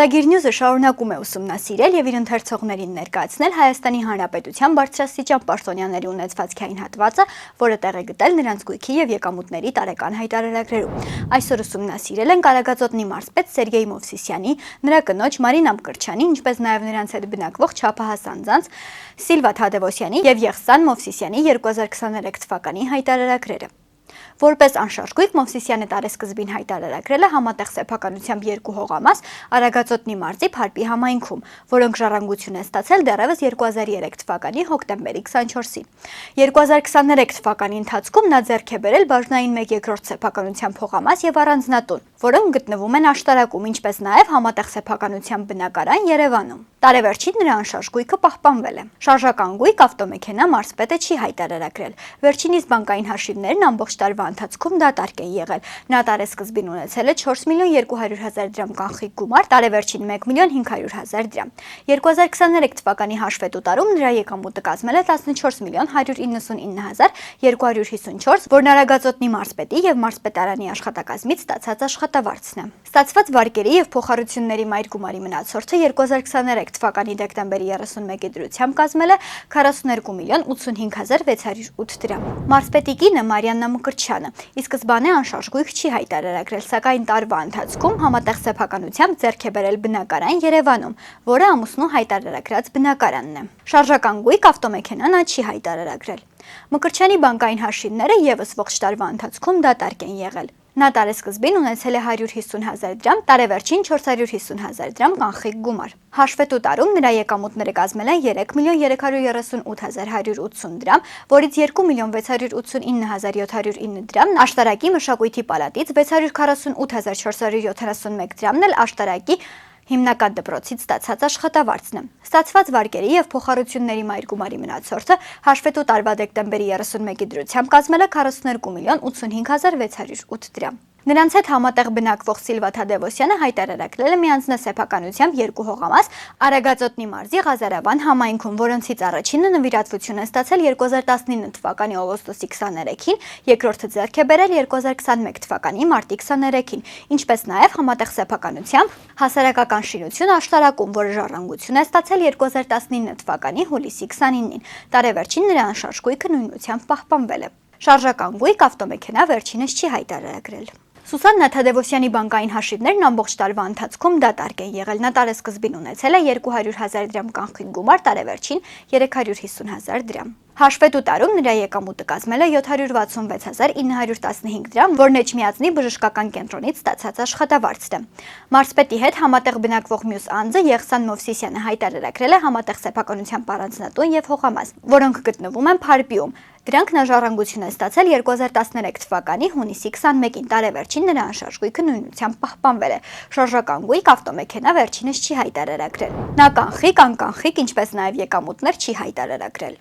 Խորագիր Նյուզը շարունակում է ուսումնասիրել եւ իր ընթերցողներին ներկայացնել Հայաստանի Հանրապետության բարձրաստիճան պաշտոնյաների ունեցվածքային հատվածը, որը տեղ է գտել նրանց գույքի եւ եկամուտների տարեկան հայտարարագրերում։ Այսօր ուսումնասիրել են Կարագածոտնի մարզպետ Սերգեյ Մովսիսյանի, նրա կնոջ Մարինա Մկրտչյանի, ինչպես նաեւ նրանց հետ բնակվող չափահաս անձանց Սիլվա Թադևոսյանի եւ Եղսան Մովսիսյանի 2023 թվականի հայտարարագրերը։ Որպես անշարժ գույք Մովսիսյանը տարեսկզբին հայտարարագրել է համատեղ սեփականությամբ 2 հողամաս Արագածոտնի մարզի Փարպի համայնքում, որոնք ժառանգություն են ստացել դեռևս 2003 թվականի հոկտեմբերի 24-ին։ 2023 թվականի ընթացքում նա ձեռք է բերել բաժնային 1/3 սեփականությամբ հողամաս եւ առանձնատուն, որոնք գտնվում են աշտարակում, ինչպես նաեւ համատեղ սեփականությամբ բնակարան Երևանում։ Տարեվերջին նրա անշարժ գույքը պահպանվել է։ Շարժական գույք ավտոմեքենա մարզպետը չի հայտարարագրել։ Վերջինիս բանկային հաշիվներն ամբողջ տարվա ընթացքում դատարկ են եղել։ Նա տարեսկզբին ունեցել է 4.200.000 դրամ կանխիկ գումար, տարեվերջին 1.500.000 դրամ։ 2023 թվականի հաշվետու տարում նրա եկամուտը կազմել է 14.199.254, որն Արագածոտնի մարզպետի եւ մարզպետարանի աշխատակազմից ստացած աշխատավարձն է։ Ստացված վարկերի եւ փոխառությունների մայր գումարի մնացորդը 2023 թվականի դեկտեմբերի 31-ի դրությամբ կազմել է 42.85.608 դրամ։ Մարզպետի կինը Մարիաննա Մկրտչյանը ի սկզբանե անշարժ գույք չի հայտարարագրել, սակայն տարվա ընթացքում համատեղ սեփականությամբ ձեռք է բերել բնակարան Երևանում, որը ամուսնու հայտարարագրած բնակարանն է։ Շարժական գույք ավտոմեքենա նա չի հայտարարագրել։ Մկրտչյանի բանկային հաշիվները եւս ողջ տարվա ընթացքում դատարկ են եղել։ Նա տարեսկզբին ունեցել է 150.000 դրամ, տարեվերջին 450.000 դրամ կանխիկ գումար։ Հաշվետու տարում նրա եկամուտները կազմել են 3.338.180 դրամ, որից 2.689.709 դրամն աշտարակի մշակույթի պալատից, 648.471 դրամն էլ աշտարակի հիմնական դպրոցից ստացած աշխատավարձն է։ Ստացված վարկերի եւ փոխառությունների մայր գումարի մնացորդը հաշվետու տարվա դեկտեմբերի 31-ի դրությամբ կազմել է 42.85.608 դրամ։ Նրանց հետ համատեղ բնակվող Սիլվա Թադևոսյանը հայտարարագրել է միանձնասեփականությամբ 2 հողամաս Արագածոտնի մարզի Ղազարավան համայնքում, որոնցից առաջինը նվիրատվություն է ստացել 2019 թվականի օգոստոսի 23-ին, երկրորդը ձեռք է բերել 2021 թվականի մարտի 23-ին, ինչպես նաև համատեղ սեփականությամբ հասարակական շինություն աշտարակում, որը ժառանգություն է ստացել 2019 թվականի հուլիսի 29-ին։ Տարեվերջին նրա անշարժ գույքը նույնությամբ պահպանվել է։ Շարժական գույք ավտոմեքենա վերջինս չի հայտարարագրել։ Սուսաննա Թադևոսյանի բանկային հաշիվներն ամբողջ տարվա ընթացքում դատարկ են եղել։ Նա տարեսկզբին ունեցել է 200.000 դրամ կանխիկ գումար, տարեվերջին 350.000 դրամ։ Հաշվետու տարում նրա եկամուտը կազմել է 766.915 դրամ, որն Էջմիածնի բժշկական կենտրոնից ստացած աշխատավարձն է։ Մարզպետի հետ համատեղ բնակվող մյուս անձը Եղսան Մովսիսյանը հայտարարագրել է համատեղ սեփականությամբ առանձնատուն եւ հողամաս, որոնք գտնվում են Փարպիում։ Դրանք նա ժառանգություն է ստացել 2013 թվականի հունիսի 21-ին, տարեվերջին նրա անշարժ գույքը նույնությամբ պահպանվել է։ Շարժական գույք ավտոմեքենա վերջինս չի հայտարարագրել։ Նա կանխիկ, անկանխիկ, ինչպես նաև եկամուտներ չի հայտարարագրել։